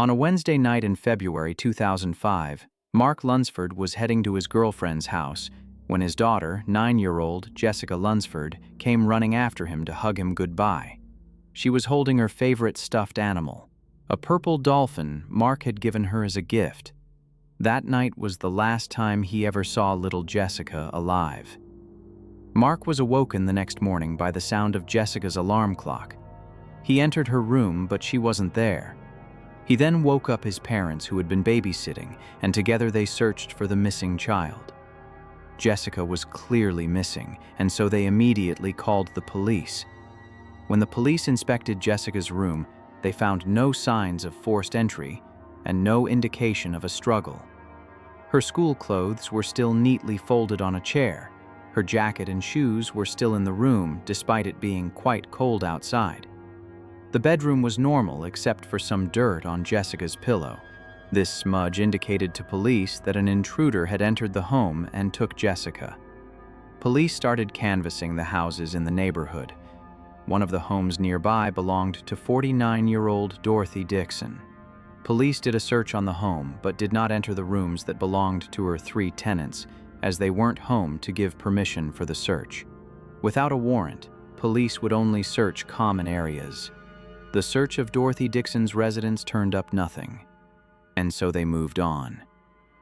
On a Wednesday night in February 2005, Mark Lunsford was heading to his girlfriend's house when his daughter, 9-year-old Jessica Lunsford, came running after him to hug him goodbye. She was holding her favorite stuffed animal, a purple dolphin Mark had given her as a gift. That night was the last time he ever saw little Jessica alive. Mark was awoken the next morning by the sound of Jessica's alarm clock. He entered her room, but she wasn't there. He then woke up his parents, who had been babysitting, and together they searched for the missing child. Jessica was clearly missing, and so they immediately called the police. When the police inspected Jessica's room, they found no signs of forced entry and no indication of a struggle. Her school clothes were still neatly folded on a chair. Her jacket and shoes were still in the room, despite it being quite cold outside. The bedroom was normal except for some dirt on Jessica's pillow. This smudge indicated to police that an intruder had entered the home and took Jessica. Police started canvassing the houses in the neighborhood. One of the homes nearby belonged to 49-year-old Dorothy Dixon. Police did a search on the home but did not enter the rooms that belonged to her 3 tenants, as they weren't home to give permission for the search. Without a warrant, police would only search common areas. The search of Dorothy Dixon's residence turned up nothing, and so they moved on.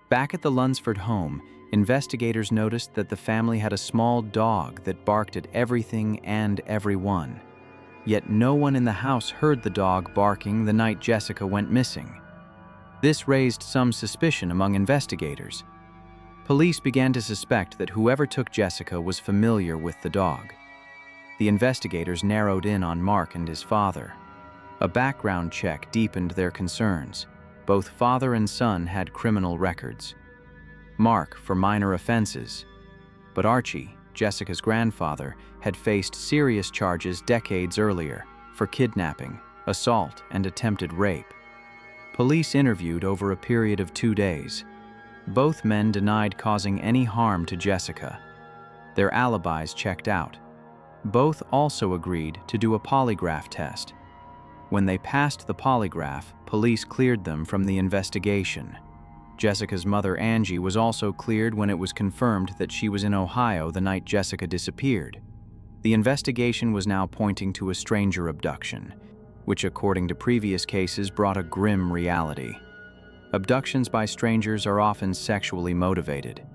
Back at the Lunsford home, investigators noticed that the family had a small dog that barked at everything and everyone. Yet no one in the house heard the dog barking the night Jessica went missing. This raised some suspicion among investigators. Police began to suspect that whoever took Jessica was familiar with the dog. The investigators narrowed in on Mark and his father. A background check deepened their concerns. Both father and son had criminal records. Mark for minor offenses, but Archie, Jessica's grandfather, had faced serious charges decades earlier for kidnapping, assault, and attempted rape. Police interviewed over a period of 2 days. Both men denied causing any harm to Jessica. Their alibis checked out. Both also agreed to do a polygraph test. When they passed the polygraph, police cleared them from the investigation. Jessica's mother, Angie, was also cleared when it was confirmed that she was in Ohio the night Jessica disappeared. The investigation was now pointing to a stranger abduction, which, according to previous cases, brought a grim reality. Abductions by strangers are often sexually motivated.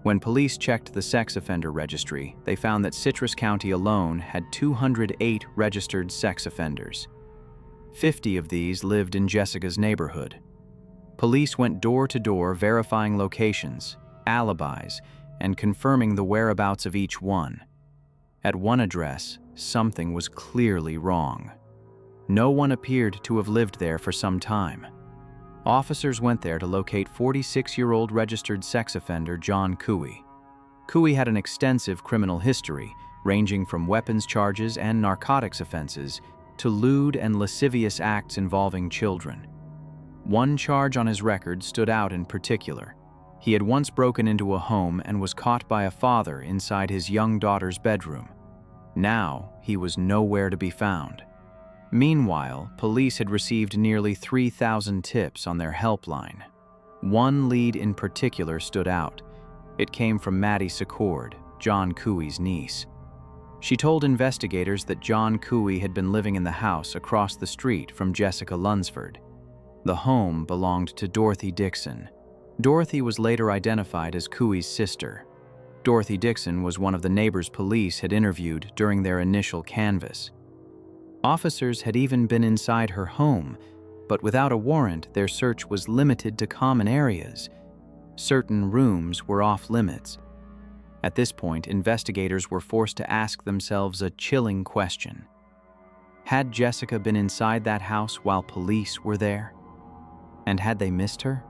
When police checked the sex offender registry, they found that Citrus County alone had 208 registered sex offenders. 50 of these lived in Jessica's neighborhood. Police went door to door verifying locations, alibis, and confirming the whereabouts of each one. At one address, something was clearly wrong. No one appeared to have lived there for some time. Officers went there to locate 46-year-old registered sex offender John Couey. Couey had an extensive criminal history, ranging from weapons charges and narcotics offenses to lewd and lascivious acts involving children. One charge on his record stood out in particular. He had once broken into a home and was caught by a father inside his young daughter's bedroom. Now, he was nowhere to be found. Meanwhile, police had received nearly 3,000 tips on their helpline. One lead in particular stood out. It came from Maddie Secord, John Couey's niece. She told investigators that John Couey had been living in the house across the street from Jessica Lunsford. The home belonged to Dorothy Dixon. Dorothy was later identified as Couey's sister. Dorothy Dixon was one of the neighbors police had interviewed during their initial canvass. Officers had even been inside her home, but without a warrant, their search was limited to common areas. Certain rooms were off limits. At this point, investigators were forced to ask themselves a chilling question. Had Jessica been inside that house while police were there? And had they missed her?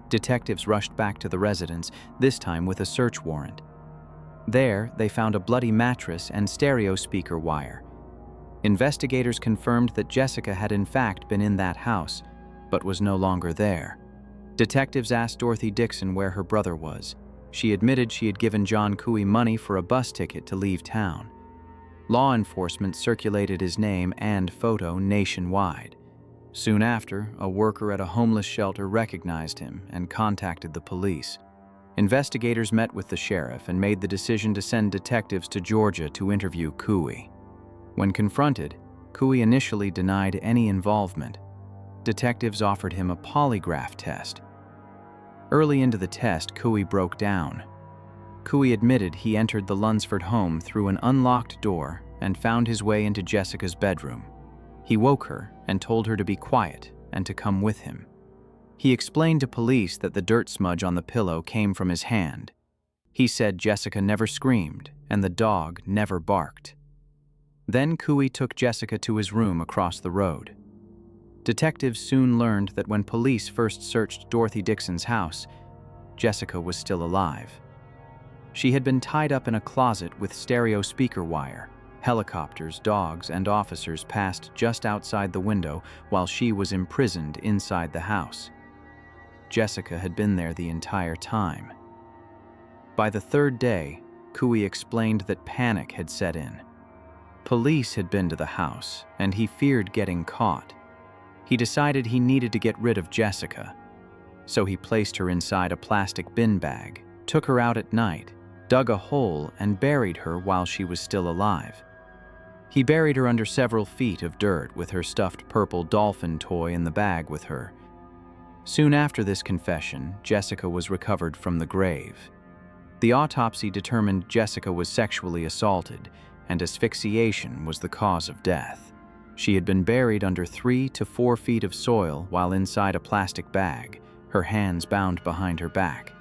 Detectives rushed back to the residence, this time with a search warrant. There, they found a bloody mattress and stereo speaker wire. Investigators confirmed that Jessica had in fact been in that house, but was no longer there. Detectives asked Dorothy Dixon where her brother was. She admitted she had given John Couey money for a bus ticket to leave town. Law enforcement circulated his name and photo nationwide. Soon after, a worker at a homeless shelter recognized him and contacted the police. Investigators met with the sheriff and made the decision to send detectives to Georgia to interview Couey. When confronted, Couey initially denied any involvement. Detectives offered him a polygraph test. Early into the test, Couey broke down. Couey admitted he entered the Lunsford home through an unlocked door and found his way into Jessica's bedroom. He woke her and told her to be quiet and to come with him. He explained to police that the dirt smudge on the pillow came from his hand. He said Jessica never screamed and the dog never barked. Then Couey took Jessica to his room across the road. Detectives soon learned that when police first searched Dorothy Dixon's house, Jessica was still alive. She had been tied up in a closet with stereo speaker wire. Helicopters, dogs, and officers passed just outside the window while she was imprisoned inside the house. Jessica had been there the entire time. By the third day, Couey explained that panic had set in. Police had been to the house, and he feared getting caught. He decided he needed to get rid of Jessica. So he placed her inside a plastic bin bag, took her out at night, dug a hole, and buried her while she was still alive. He buried her under several feet of dirt with her stuffed purple dolphin toy in the bag with her. Soon after this confession, Jessica was recovered from the grave. The autopsy determined Jessica was sexually assaulted, and asphyxiation was the cause of death. She had been buried under 3 to 4 feet of soil while inside a plastic bag, her hands bound behind her back.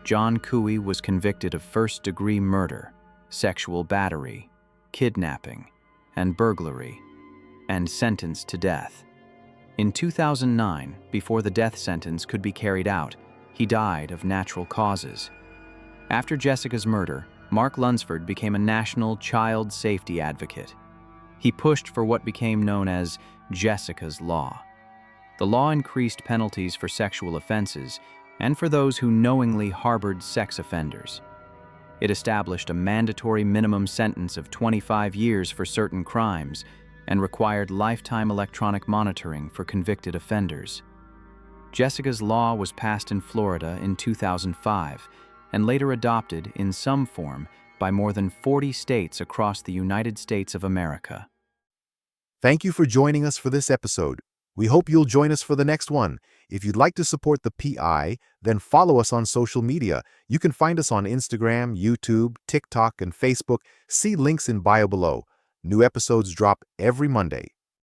John Couey was convicted of first-degree murder, sexual battery, kidnapping, and burglary, and sentenced to death. In 2009, before the death sentence could be carried out, he died of natural causes. After Jessica's murder, Mark Lunsford became a national child safety advocate. He pushed for what became known as Jessica's Law. The law increased penalties for sexual offenses and for those who knowingly harbored sex offenders. It established a mandatory minimum sentence of 25 years for certain crimes and required lifetime electronic monitoring for convicted offenders. Jessica's Law was passed in Florida in 2005 and later adopted in some form by more than 40 states across the United States of America. Thank you for joining us for this episode. We hope you'll join us for the next one. If you'd like to support the PI, then follow us on social media. You can find us on Instagram, YouTube, TikTok, and Facebook. See links in bio below. New episodes drop every Monday.